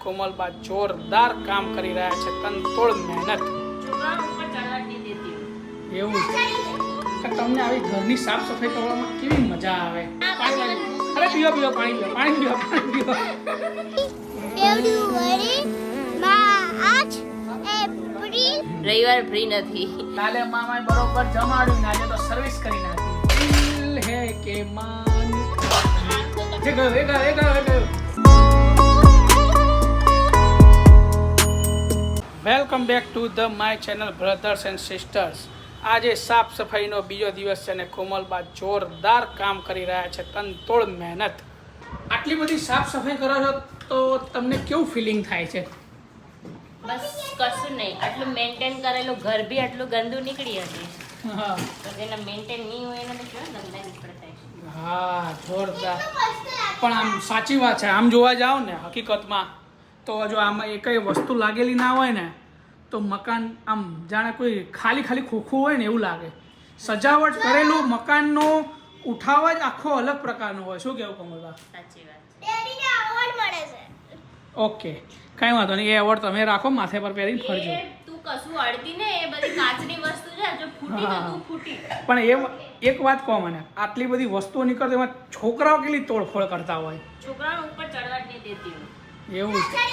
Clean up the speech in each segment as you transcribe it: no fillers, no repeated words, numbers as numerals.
કોમલબા જોરદાર કામ કરી રહ્યા છે, તનતોડ મહેનત. એવું છે કે તમને આવી ઘરની સાફ સફાઈ કરવામાં કેવી મજા આવે? અરે પીવો પીવો પાણી પીવો પાણી પીવો પાણી પીવો. રવિવાર ફ્રી નથી. કાલે મામાએ બરોબર જમાડ્યું ને આજે તો સર્વિસ કરી નાખી. દિલ હે કે માન એ ગયો. Welcome back to the my channel brothers and sisters. આજે સાફ સફાઈનો બીજો દિવસ છે અને કોમલબા જોરદાર કામ કરી રહ્યા છે, તનતોડ મહેનત. આટલી બધી સાફ સફાઈ કરો છો તો તમને કેવું ફિલિંગ થાય છે? બસ કશું નહીં, આટલું મેન્ટેન કરેલું ઘર બી આટલું ગંદુ નીકળી હતી. હા તો જેને મેન્ટેન નહીં હોય એને તો કેવા ગંદા નીકળતા છે. હા જોરદાર. પણ આમ સાચી વાત છે, આમ જોવા જાઓ ને હકીકતમાં તો જો આમાં એકય વસ્તુ લાગેલી ના હોય ને તો મકાન આમ જાણે કોઈ ખાલી ખાલી ખોખું હોય ને એવું લાગે. સજાવટ કરેલું મકાનનો ઉઠાવ જ આખો અલગ પ્રકારનો હોય. શું કહેવું કોમલબા? સાચી વાત. ઓકે કાંઈ વાંધો નહીં, એ એવોર્ડ તમે રાખો, માથે પર પહેરીને ફરજો. એ તું કશું અડતી ને, એ બધી કાચની વસ્તુ છે, જો ફૂટી તો તું ફૂટી. પણ એક વાત કહો મને, આટલી બધી વસ્તુઓ નીકળતી એમાં છોકરાઓ કેટલી તોડફોડ કરતા હોય. છોકરાઓને ઉપર ચડવા જ નહીં દેતી હું. એવું છે?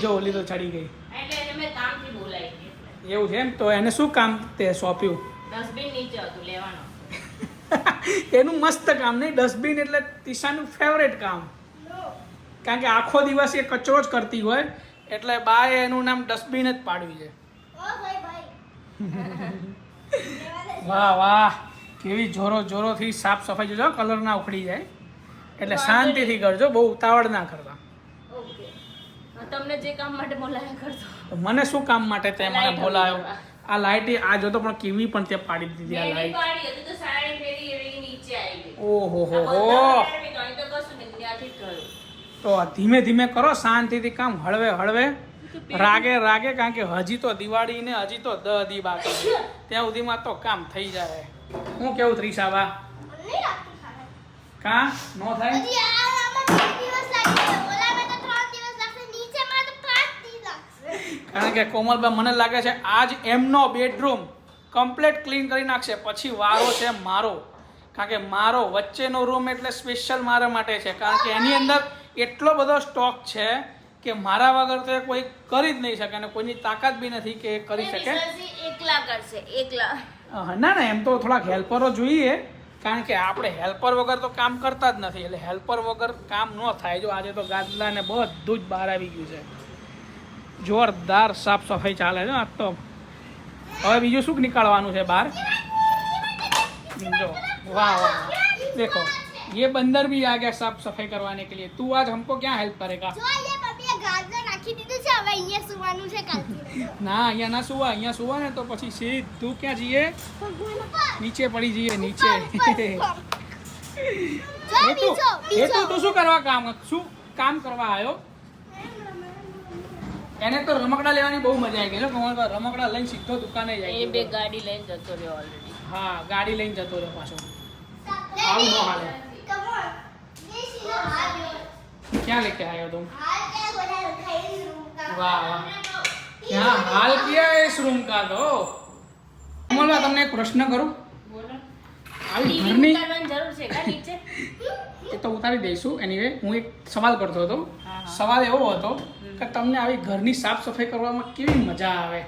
જો ઓલી તો ચડી ગઈ. એટલે એને મેં કામથી બોલાવી હતી. એવું છે એમ? તો એને શું કામ તે સોંપ્યું? ડસ્ટબિન નીચે હતું લેવાનું. એનું મસ્ત કામ નહીં, ડસ્ટબિન એટલે તિશાનું ફેવરેટ કામ. કારણ કે આખો દિવસ એ કચરો જ કરતી હોય એટલે બાએ એનું નામ ડસ્ટબિન જ પાડ્યું છે. વાહ વાહ, કેવી જોરોથી સાફ સફાઈ જોજો, કલર ના ઉખડી જાય. એટલે શાંતિથી કરજો, બહુ ઉતાવળ ના કરતા. ઓકે, તમને જે કામ માટે બોલાયા કરતો. મને શું કામ માટે તે મને બોલાયો? આ લાઈટ આ જોતો પણ કેવી પણ તે પાડી દીધી આ લાઈટ. પાડી હતી તો સાડી ફેરી એવી નીચે આવી ગઈ. ઓહો હો હો. તો કશું નહીં, ત્યાંથી જ કર્યું. તો ધીમે ધીમે કરો, શાંતિથી કામ, હળવે હળવે, રાગે કારણ કે હજી તો દિવાળી ને હજી તો 10 દી બાકી છે, ત્યાં સુધીમાં તો કામ થઈ જાય. હું કેવું ત્રિશાબા? કા નો થાય? કારણ કે કોમલબા મને લાગે છે આજ એમનો બેડરૂમ કમ્પ્લીટ ક્લીન કરી નાખશે, પછી વારો છે મારો. કારણ કે મારો વચ્ચેનો રૂમ એટલે સ્પેશિયલ મારા માટે છે, કારણ કે એની અંદર એટલો બધો સ્ટોક છે કે મારા વગર તો કોઈ કરી જ નહીં શકે અને કોઈની તાકાત બી નથી કે એ કરી શકે. એકલા કરશે, એકલા. ના એમ તો થોડાક હેલ્પરો જોઈએ, કારણ કે આપણે હેલ્પર વગર તો કામ કરતા જ નથી, એટલે હેલ્પર વગર કામ ન થાય. જો આજે તો ગાદલા ને બધું જ બહાર આવી ગયું છે, જોરદાર સાફ સફાઈ ચાલે છે આજ તો. હવે બીજું શું નીકાળવાનું છે બહાર? જો वाह वाह, देखो ये बंदर भी आ गया साफ सफाई करवाने के लिए. तू आज हमको क्या हेल्प करेगा? જો અહીંયા મમ્મીએ ગાજર નાખી દીધું છે, હવે અહીંયા સુવાનું છે કાલથી. ના અહીંયા ના સુવા, અહીંયા સુવા ને તો પછી સીધું ક્યાં જઈએ? નીચે પડી જઈએ, નીચે. તું શું કામ કરવા આવ્યો? એને તો રમકડા લેવાની બહુ મજા આવી ગઈ. રમકડા લઈને સીધો દુકાને જાય. એ બે ગાડી લઈને જતો રહ્યો ઓલરેડી. હા ગાડી લઈને જતો રહ્યો પાછો. આવું ન હાલે. क्या लेके आए हो तुम? वाह वाह, क्या हाल किया है इस रूम का तो. કોમલબા તમને એક પ્રશ્ન કરું? બોલો. આવી ટીવી ઘરની ઉતારવાની જરૂર છે કા નીચે? એ તો ઉતારી દઈશું. એનીવે હું એક સવાલ કરતો હતો. હા. સવાલ એવો હતો કે તમને આવી ઘરની સાફ સફાઈ કરવામાં કેવી મજા આવે?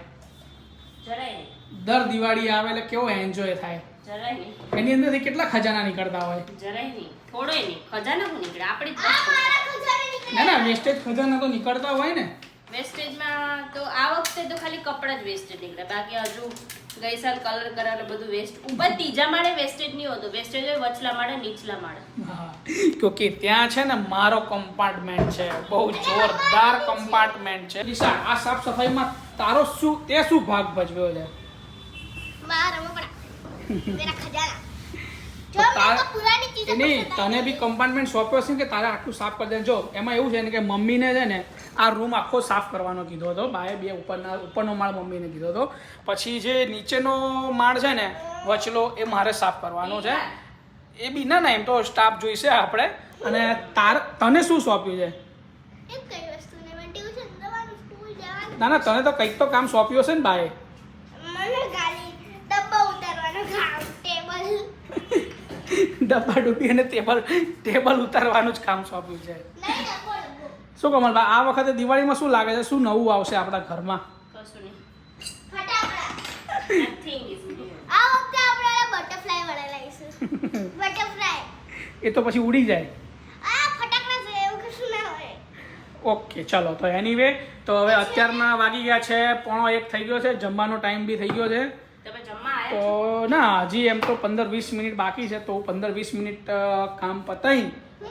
જરાય નહીં. દર દિવાળી આવે એટલે કેવો એન્જોય થાય? જરાય નહીં. એની અંદરથી કેટલા ખજાના નીકળતા હોય? જરાય નહીં. થોડોય નહીં. ખજાના હું નીકળે આપણી જ વસ્તુ. ના વેસ્ટેજ ખજાના તો નીકળતા હોય ને. વેસ્ટેજમાં તો આ વખતે તો ખાલી કપડાં જ વેસ્ટેજ નીકળે, બાકી હજુ ગઈ સાલ કલર કરાવેલો બધું વેસ્ટ. ઉપર ત્રીજા માળે વેસ્ટેજ નહીં હોતું, વેસ્ટેજ હોય વચલા માળે, નીચલા માળે. હા, ક્યોંકિ ત્યાં છે ને મારો કમ્પાર્ટમેન્ટ છે, બહુ જોરદાર કમ્પાર્ટમેન્ટ છે. લિસા, આ સાફ સફાઈમાં તારો શું ભાગ ભજવ્યો છે? મારા રમકડા, મેરા ખજાના. તો તને બી કમ્પાર્ટમેન્ટ સોંપ્યો છે કે તારે આટલું સાફ કરી દે. જો એમાં એવું છે ને કે મમ્મીને છે ને આ રૂમ આખો સાફ કરવાનો કીધો હતો બાએ. બે ઉપરનો માળ મમ્મીને કીધો હતો, પછી જે નીચેનો માળ છે ને વચલો એ મારે સાફ કરવાનો છે. એ બી ના એમ તો સ્ટાફ જોઈશે આપણે. અને તને શું સોંપ્યું છે? ટ્યુશન જવાનું, સ્કૂલ જવાનું. ના ના, તને તો કંઈક તો કામ સોંપ્યું હશે ને ભાઈ. મને ગાડી ડબ્બા ઉતારવાનું કામ, ટેબલ. ડબ્બા ડૂબી અને ટેબલ ઉતારવાનું જ કામ સોંપ્યું છે. નહીં ડબ્બો. શું કમલભાઈ, આ વખતે દિવાળીમાં શું લાગે છે, શું નવું આવશે આપણા ઘરમાં? કશું નહીં. ફટાકડા. Nothing is new. આ વખતે આપણે બટરફ્લાય વાળા લાવીશું. બટરફ્લાય. એ તો પછી ઉડી જાય. આ ફટાકડા છે એવું કશું ના હોય. ઓકે ચલો, તો એનીવે તો હવે અત્યારના વાગી ગયા છે 1:30 થઈ ગયો છે, જમવાનો ટાઈમ બી થઈ ગયો છે. તમે જમવા તો આવ્યા ના, હજી એમ તો 15-20 મિનિટ બાકી છે, તો 15-20 મિનિટ કામ પતાવી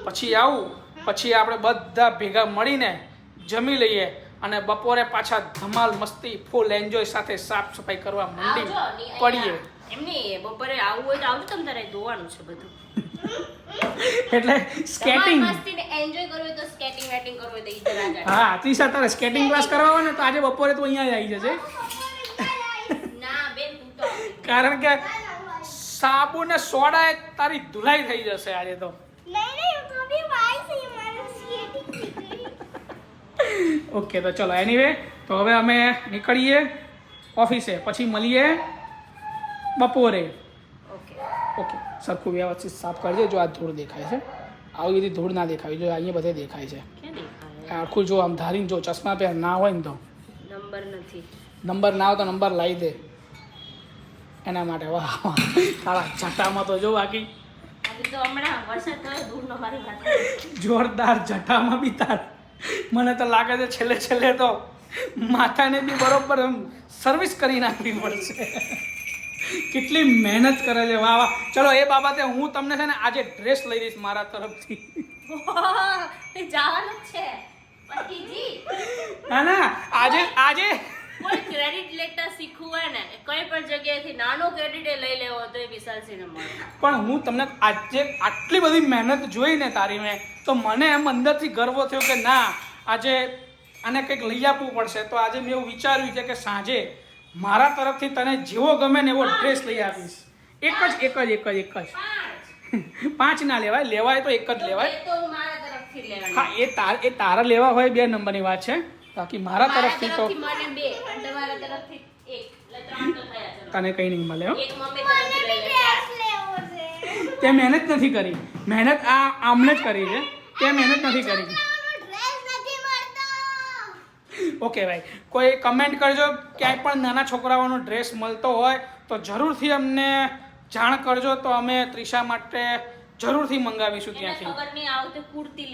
પછી આવું, પછી આપણે બધા ભેગા મળીને જમી લઈએ અને બપોરે પાછા ધમાલ મસ્તી ફૂલ એન્જોય સાથે સાફ સફાઈ કરવા માંડી પડીએ. એમની બપોરે આવું હોય તો આવજો, તમે તારે ધોવાનું છે બધું. એટલે સ્કેટિંગ. મસ્તીને એન્જોય કરવું હોય તો સ્કેટિંગ વેટિંગ કરવું હોય તો ઈધર આ જાય. હા, ત્રીસા તારે સ્કેટિંગ ક્લાસ કરવા હોય ને તો આજે બપોરે તો અહીંયા જ આવી જશે, ના બેન તું તો આવતી. કારણ કે સાબુ ને સોડા એ તારી ધુલાઈ થઈ જશે આજે તો. નહીં તો બી વાઈ છે મારું સ્કેટિંગ શીખવી. ઓકે તો ચલો, એનીવે તો હવે અમે નીકળીએ ઓફિસે, પછી મળીએ બપોરે. ઓકે ઓકે, સરખું વ્યવસ્થિત સાફ કરજે. જો આ ધૂળ દેખાય છે, આવી બધી ધૂળ ના દેખાય, જો અહીંયા બધે દેખાય છે. ક્યાં દેખાય? આખું જો આમ ધારીને જો, ચશ્મા પહેર ના હોય ને તો નંબર નથી. નંબર ના હોય તો નંબર લાવી દે એના માટે. વાહ વાહ, તારા જટામાં તો જો બાકી આજે તો હમણાં વરસાદ થયો દૂરનો મારી વાત. જોરદાર જટામાં બી તાર. મને તો લાગે છે છેલ્લે છેલ્લે તો માથાને બી બરોબર સર્વિસ કરી નાખવી પડશે. કેટલી મહેનત કરે છે, વાહ વાહ. ચલો, એ બાબતે હું તમને છે ને આજે ડ્રેસ લઈ દઈશ મારા તરફથી. તે જવાનું જ છે પતિજી. ના ના, આજે કોઈ ક્રેડિટ લેતા શીખવું હોય ને, કોઈ પણ જગ્યાએથી નાનો ક્રેડિટ લઈ લેવો હોય તો એ વિશાલસિંહને મળે. પણ હું તમને આજે આટલી બધી મહેનત જોઈને તારી મેં, તો મને એમ અંદરથી ગર્વ થયો કે ના, આજે આને કંઈક લઈ આપવું પડશે. તો આજે મેં એવું વિચાર્યું છે કે સાંજે મારા તરફથી તને જેવો ગમે ને એવો ડ્રેસ લઈ આપીશ. એક જ. 5 ના લેવાય તો એક જ લેવાય. એ તો મારા તરફથી લેવાનું. હા, એ તારા લેવા હોય 2 નંબરની વાત છે, બાકી મારા તરફથી તો મને 2 અને તમારા તરફથી 1 એટલે 3 તો થયા. ચલો. તને કંઈ નહીં મળે હો. એક મમ્મી તરફથી લઈ લે. ડ્રેસ લેવો છે. તે મહેનત નથી કરી, મહેનત આમને જ કરી છે, તે મહેનત નથી કરી. ડ્રેસ નથી મળતો. ઓકે ભાઈ, કોઈ કમેન્ટ કરજો, ક્યાંય પણ નાના છોકરાઓનો ડ્રેસ મળતો હોય તો જરૂરથી અમને જાણ કરજો, તો અમે ત્રિષા માટે જરૂરથી મંગાવીશું એને ત્યાંથી. ખબર નહીં આવું તો કુર્તી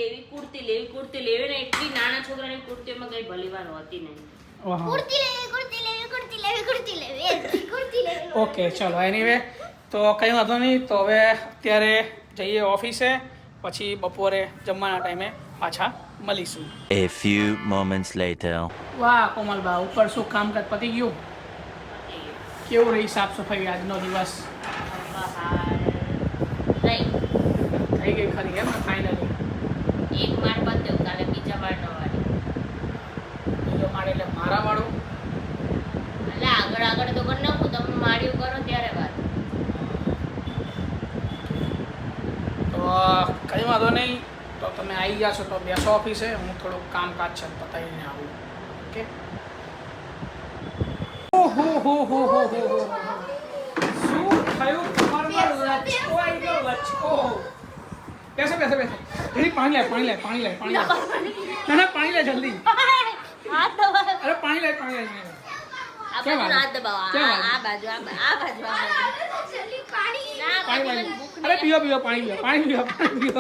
લેવી ને એટલી નાના છોકરાની કુર્તીઓમાં કઈ ભલીવાર હોતી નહીં. ઓહો. કુર્તી લેવી. ઓકે ચલો, એનીવે તો કંઈ વાંધો નહીં. તો હવે અત્યારે જઈએ ઓફિસે, પછી બપોરે જમવાના ટાઈમે પાછા મળીશું. A few moments later. વાહ કોમલબા, ઉપર શું કામકાજ પતી ગયું? કેવું રહી સાફ સફાઈ આજનો દિવસ? થઈ ગઈ ખરી એમ ને ફાઇનલી? એક માળ પત્યો, કાલે બીજા માળનો વાળી. બીજો માળ એટલે મારા વાળો? એટલે આગળ તો કરી નાખું, તમે માળ્યું કરો ત્યારે વાત. તો કંઈ વાંધો નહીં, તો તમે આવી ગયા છો તો બેસો ઓફિસે, હું થોડુંક કામકાજ છે પતાવીને આવું. ઓકે. ઓહો. શું થયું તમારમાં? લચકો આવી ગયો, લચકો. બેસો. જલ્દી પાણી લે. ના પાણી લે જલ્દી. હાથ દબાવો. અરે પાણી લે. આ કેમ બાજુ આવે? હાથ દબાવો. કેમ આ આવે? બાજુ. ના, પાણી બાજુ. અરે પીવો પાણી પીવો.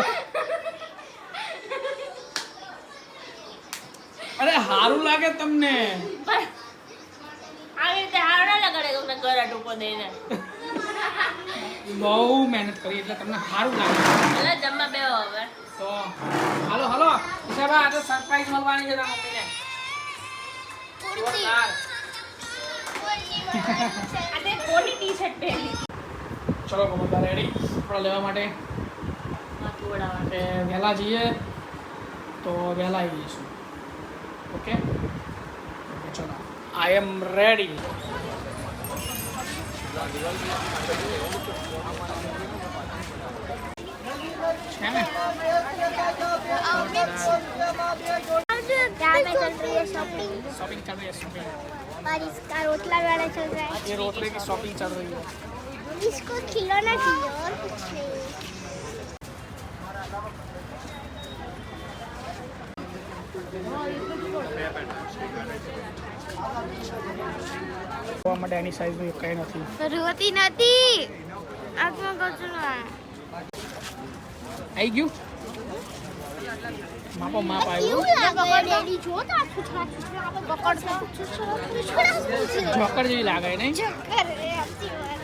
અરે હારું લાગે તમને? આવી રીતે હાર ના લગાડે તમને ઘર ટૂંકો દઈને. બહુ મહેનત કરી એટલે તમને સારું લાગે. એટલે જમવા બેહો હવે. તો હાલો ઈશાબા, આજે સરપ્રાઈઝ મળવાની છે તારા મમ્મીને. જોરદાર. આજે કોની ટી-શર્ટ પહેરી? ચલો બધા રેડી કપડાં લેવા માટે. માથું ઓળાવવા. કે વહેલા જઈએ તો વહેલા આવી જઈશું. ઓકે ચલો, આઈ એમ રેડી. છે ને? यहाँ पे चल रही है शॉपिंग शॉपिंग चल रही है शॉपिंग और इसका रोटला वाला चल रहा है ये रोटले की शॉपिंग चल रही है इसको खिलौना चाहिए और कुछ नहीं જોવા માટે એની સાઈઝનું કંઈ નથી રોતી નથી આંખમાં કચરો આવી ગયું માપો માપ આવ્યું કેવું લાગે ડેડી જો તો આ છૂછરા છૂછરા આપણે પકડતા છૂછરા જોકર જેવી લાગે નહીં ચક્કર રે આપતી વાર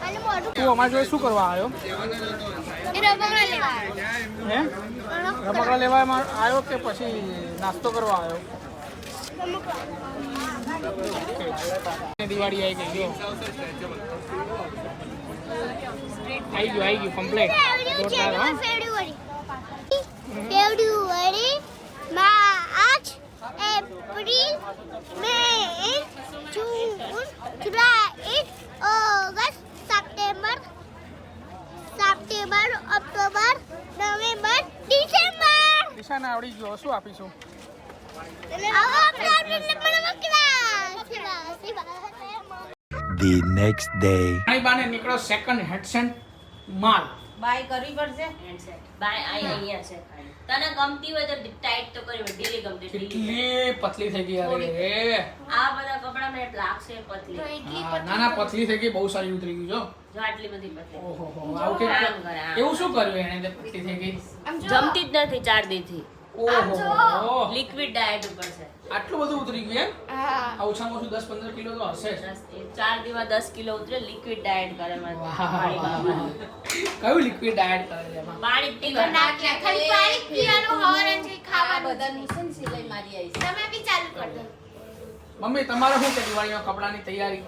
અને મોઢું તું અમારા જોડે શું કરવા આવ્યો એ રબગડા લેવા હે રમકડા લેવા આવ્યો કે પછી નાસ્તો કરવા આવ્યો દિવાળી આવી ગઈ જો આવી ગયું complete February March April May June July August September October November December દિશાને આવડી ગયો શું આપીશું The next day. પાણી બાને નીકળો સેકન્ડ હેન્ડસેટ માલ બાય કરવી પડશે હેન્ડસેટ બાય અહીંયા છે ખાલી તને ગમતી હોય તો ટાઈટ તો કરી ઢીલી ગમતી કેટલી પતલી થઈ ગઈ યાર એ આ બધા કપડા મને લાગશે પતલી ના ના પતલી થઈ ગઈ બહુ સારી ઉતરી ગઈ જો જો આટલી બધી પતલી ઓહો આવું કે એવું શું કર્યું એને જે પતલી થઈ ગઈ જમતી જ નથી 4 દીથી ઓહો લિક્વિડ ડાયટ ઉપર છે આટલું બધું ઉતરી ગયું એમ આ ઓછામાં ઓછું 10-15 કિલો તો હશે જ 4 દિવસ 10 કિલો ઉતરે લિક્વિડ ડાયટ કરે વાહ, કયું લિક્વિડ ડાયટ કરે છે એમાં પાણી પીવા ખાલી પાણી પીવાનું હવારે જે આ ખાવાનું બધાની છે ને સિલાઈ મારી આવી છે તમે બી ચાલુ કરી દો મમ્મી તમારે શું છે દિવાળીમાં કપડાની તૈયારી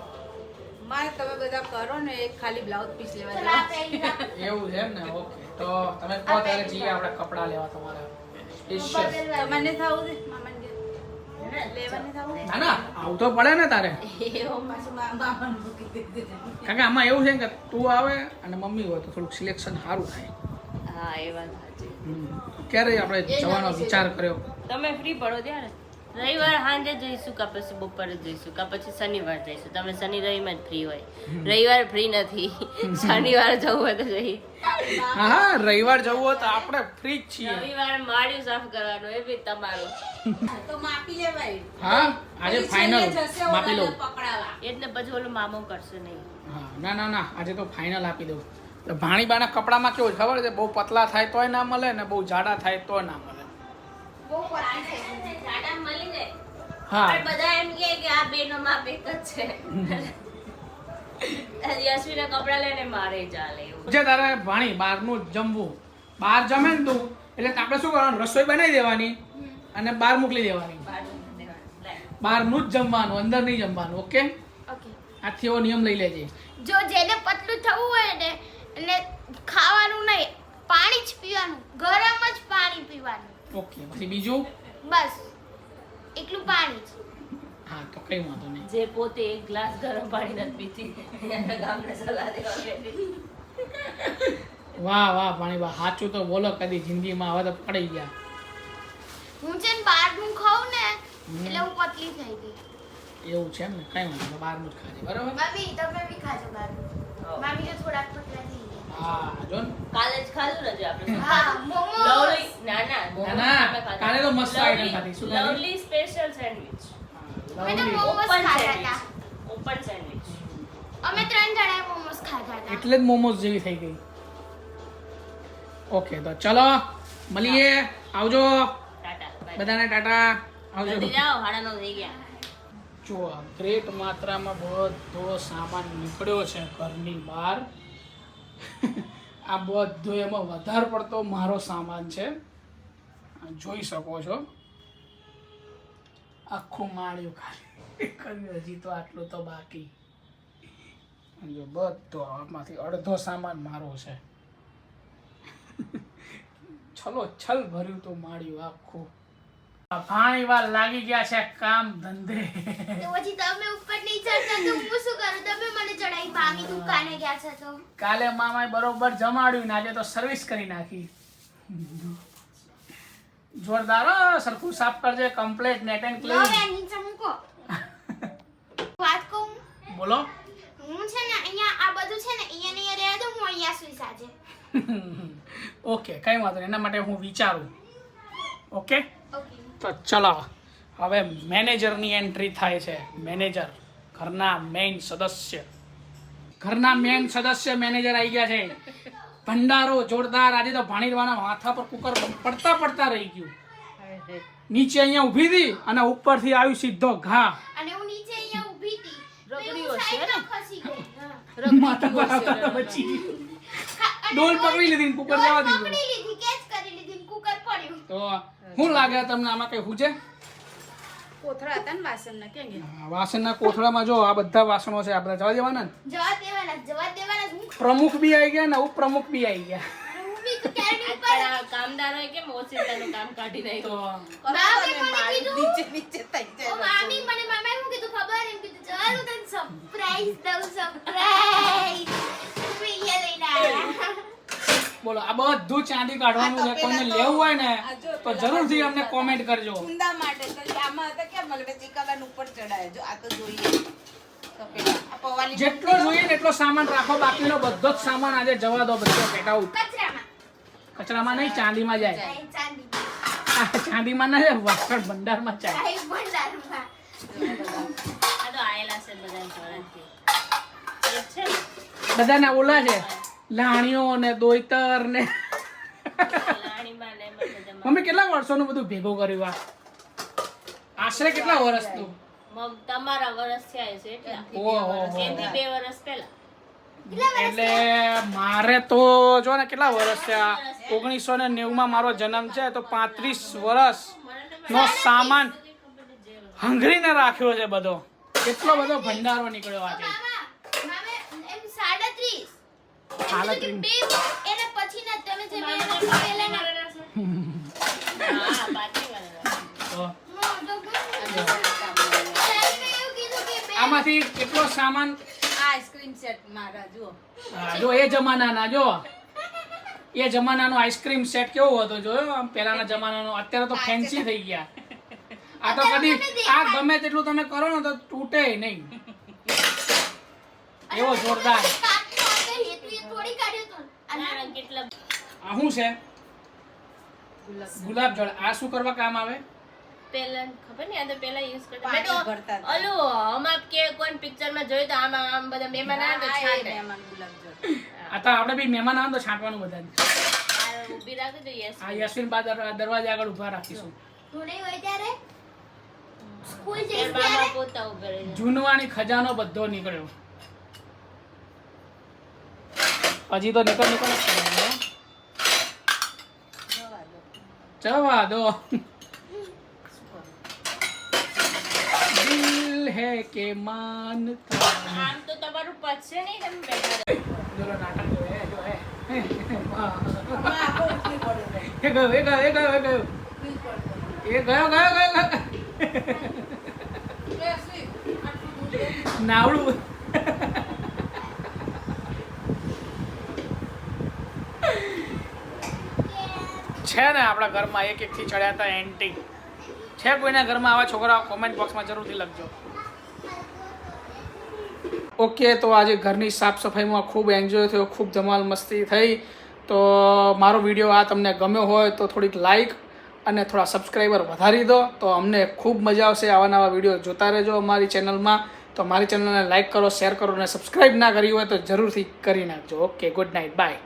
મારે તમે બધા કરો ને એક ખાલી બ્લાઉઝ પીસ લેવા ચલો આ જાવ પહેરી રાખો. એવું છે એમ ને ઓકે તો તમે કહો ત્યારે જઈએ આપણે કપડાં લેવા તમારા સ્પેશિયલ તમને થાવું છે મામાને ઘેર? લેવાને થાવું ના ના આવું તો પડે ને તારે પાછું મામાને મૂકી દીધી. કારણ કે આમાં એવું છે કે તું આવે અને મમ્મી હોય તો થોડુંક સિલેક્શન સારું થાય હા એ વાત સાચી ક્યારે આપણે જવાનો વિચાર કર્યો તમે ફ્રી પડો ત્યારે રવિવાર સાંજે જઈશું કા પછી બપોરે જઈશું કા પછી શનિવાર જઈશું તમે શનિ રવિમાં જ ફ્રી હોય રવિવાર ફ્રી નથી શનિવાર જવું હોય તો જઈ હા હા રવિવાર જવું હોય તો આપણે ફ્રી જ છીએ રવિવાર માળિયું સાફ કરવાનું એ બી તમારું તો માપી લેવાય હા આજે પછી ફાઇનલ છેલ્લે જશે માપી લઉં ઓલાને પકડાવા એટલે પછી ઓલું મામો કરશે નહીં હા ના ના ના આજે તો ફાઇનલ આપી દઉં તો ભાણીબાના કપડામાં કેવું ખબર છે બહુ પતલા થાય તોય ના મળે ને બહુ જાડા થાય તોય ના મળે જાડા મળી જાય હા પણ બધા એમ કહે કે આ બેનો માપ એક જ છે યશવીના કપડા લઈને મારે ચાલે એવું જે તારે ભાણી બહારનું જ જમવું બહાર જમે ને તું એટલે આપણે શું કરવાનું રસોઈ બનાવી દેવાની અને બહાર મોકલી દેવાની બહારનું જ જમવાનું અંદર નહીં જમવાનું ઓકે ઓકે આજથી એવો નિયમ લઈ લેજે જો જેને પતલું થવું હોય ને એટલે ખાવાનું નહીં પાણી જ પીવાનું ગરમ જ પાણી પીવાનું ઓકે પછી બીજું બસ એકલું પાણી જ હા તો કઈ વાંધો નહીં જે પોતે એક ગ્લાસ ગરમ પાણી નથી પીતી એના ગામને સલાહ દેવા વાહ વાહ ભાણીબા સાચું તો બોલો કદી જિંદગીમાં હવે તો પડી ગયા હું છે ને બહારનું ખાઉં ને એટલે હું પતલી થઈ ગઈ એવું છે એમ ને કઈ વાંધો નહીં, બહારનું જ ખાજે બરાબર મમ્મી તમે બી ખાજો બહારનું મમ્મી તો થોડાક પતલા થઈ ગયા હા જો ને કાલે જ ખાધું ને જે આપણે હા મોમો લવલી ના ના મોમોસ ના, અમે ખાધા. કાલે તો મસ્ત લવલી- item ખાધી. શું ખાધી? લવલી સ્પેશિયલ સેન્ડવિચ મેં તો Lovely. મોમોસ ઓપન ખાધા હતા સેન્ડવિચ ઓપન સેન્ડવિચ અમે 3 જણાએ મોમોસ ખાધા હતા એટલે જ મોમોસ જેવી થઈ ગઈ ઓકે તો ચલો મળીએ આવજો ટાટા બાય. બધાને ટાટા આવજો જલ્દી જાઓ 9:30 થઈ ગયા જો ગ્રેટ માત્રામાં બધો સામાન નીકળ્યો છે ઘરની બહાર આ બધો એમાં વધારે પડતો મારો સામાન છે આ જોઈ શકો છો આખું માળ્યું ખાલી કર્યું હજી તો આટલું તો બાકી અને જો બધો આમાંથી અડધો સામાન મારો છે છલો છલ ભર્યું તો માળ્યું આખું પાણી વાર લાગી ગયા છે કામ ધંધે તો પછી તમે ઉપર નહીં ચડતા તો હું શું કરું તમે મને ચડાઈ ભામી દુકાને ગયા છો તો કાલે મામાએ બરોબર જમાડ્યું ને આજે તો સર્વિસ કરી નાખી જોરદાર હો, સરખું સાફ કરજે કમ્પ્લીટ નેટ એન્ડ લો હવે ક્લીન. આ નીચે મૂકો વાત કહું બોલો. હું છે ને અહીંયા આ બધું છે ને અહીંયા ને અહીંયા રહેવા દઉં હું અહીંયા સુઈ સાજે ઓકે કઈ વાંધો નહીં, એના માટે હું વિચારું. ઓકે ઓકે તો ચલો હવે મેનેજરની એન્ટ્રી થાય છે. મેનેજર, ઘરના મેઇન સદસ્ય. ઘરના મેઇન સદસ્ય મેનેજર આવી ગયા છે. ભંડારો જોરદાર. આજે તો ભાણીરવાના માથા પર કુકર પડતા પડતા રહી ગયું. નીચે અહીંયા ઊભી હતી અને ઉપરથી આવ્યું સીધો ઘા. અને હું નીચે અહીંયા ઊભી હતી તો રગડીઓ હું છે સાઈડમાં ખસી ગઈ હા. માથા પર આવતા હતા બચી. અને ડોલ પકડી લીધી ને કુકર જવા દીધું. પકડી લીધી કેચ કરી લીધી ને કુકર પડ્યું તો શું લાગે તમને આમાં કઈ હું છે? કોથળા હતા ને વાસણના ક્યાં ગયા? વાસણના કોથળામાં જો આ બધા વાસણો છે, આ બધા જવા દેવાના ને. જવા દેવાના હું પ્રમુખ બી આવી ગયા ને ઉપપ્રમુખ બી આવી ગયા. હું બી તો ક્યારની ઉપર પણ આ કામદારો કેમ ઓછીતાનું કામ કાઢી નાખ્યું? તો મામી મને મારી કીધું નીચે નીચે થઈ ઓ જાય મામી મને મામાએ શું કીધું ખબર એમ કીધું ચાલ હું તને સરપ્રાઈઝ દઉં સરપ્રાઈઝ તું અહીંયા લઈને આવ્યા બોલો આ બધું ચાંદી કાઢવાનું છે. કોઈને લેવું હોય ને તો જરૂરથી અમને કોમેન્ટ કરજો. ઊંડા માટે તો આમાં હતા કેમ મળે ચીકાબાન ઉપર ચડાય જો આ તો જોઈએ તો પેલા આ પૌવાની જેટલો જોઈએ ને એટલો સામાન રાખો, બાકીનો બધો જ સામાન આજે જવા દો, બધો પેટ આઉટ. કચરામાં કચરામાં નહીં, ચાંદીમાં જાય. આ ચાંદી આ ચાંદીમાં ના જાય, વાસણ ભંડારમાં જાય. આ ભંડારમાં આ તો આયેલા છે બધા ઘરેથી. એક છે ને, બધાના ઓલા છે લાણીઓ ને દોઈતર ને. લાણીમાં ને એમાં બધામાં. મમ્મી કેટલા વર્ષોનું બધું ભેગું કર્યું આ? આશરે કેટલા વર્ષનું? મગ તમારા વરસ થયા છે એટલા. ઓહો. એથી 2 વર્ષ પહેલા. એટલે મારે તો જો ને કેટલા વર્ષ થયા, 1990 માં મારો જન્મ છે, તો 35 વર્ષ નો સામાન હંગરીને રાખ્યો છે બધો. કેટલો બધો ભંડારો નીકળ્યો આજે. મામે એમ 37 હાલત કે એમ. બે એના પછીના તમે જે બે વર્ષ પહેલાના હા, પાછી વાર. તો એવું કીધું કે બે આમાંથી કેટલો સામાન આઈસ્ક્રીમ સેટ મારા જુઓ હા, જો એ જમાનાના જો એ જમાનાનો આઈસ્ક્રીમ સેટ કેવો હતો જોયો આમ પહેલાના જમાનાનો. અત્યારે તો ફેન્સી થઈ ગયા. આ તો કદી આ ગમે તેટલું તમે કરો ને તો તૂટે નહીં, એવો જોરદાર. કાચનો હતો હેતુ એ થોડી કાઢ્યો તો નાના કેટલા આ શું છે? ગુલાબ જળ. આ શું કરવા કામ આવે? પહેલા ખબર નહીં, આ તો પહેલા યુઝ કરતા. પાણી મેં તો ભરતા હતા. ઓલું હમ આપ કે કોઈ પિક્ચરમાં જોયું તો આમાં આમ બધા મહેમાન આવે તો છાંટે. મહેમાન ગુલાબજળ આ તો આપણે બી મહેમાન આવે તો છાંટવાનું બધાને. આ ઊભી રાખી દો યસ. આ યશવીન બા દરવાજે આગળ ઊભા રાખીશું. હું નહીં હોય ત્યારે સ્કૂલ એ જઈશ મામા ત્યારે પોતા ઉભા રહી જાય. જૂનવાણી ખજાનો બધો નીકળ્યો. હજી તો નીકળ જવા દો. દિલ હે કે માનતા આમ તો તમારું પચશે નહીં તમે બેઠા જોલો નાટક જો હે જો હે. આખો ઉઠી પડે એ ગયો એ ગયો એ ગયો એ ગયો એ ગયો ગયો ગયો નાવડું. છે ને આપણા ઘરમાં એક એકથી ચડ્યા હતા એન્ટી. છે કોઈના ઘરમાં આવા છોકરા? કોમેન્ટ બોક્સમાં જરૂરથી લખજો. ઓકે, તો આજે ઘરની સાફ સફાઈમાં ખૂબ એન્જોય થયો, ખૂબ ધમાલ મસ્તી થઈ. તો મારો વિડીયો આ તમને ગમ્યો હોય તો થોડીક લાઈક અને થોડા સબસ્ક્રાઈબર વધારી દો, તો અમને ખૂબ મજા આવશે. આવા નવા વિડીયો જોતા રહેજો અમારી ચેનલમાં. તો મારી ચેનલને લાઈક કરો, શેર કરો અને સબસ્ક્રાઈબ ના કરી હોય તો જરૂરથી કરી નાખજો. Okay, good night, by.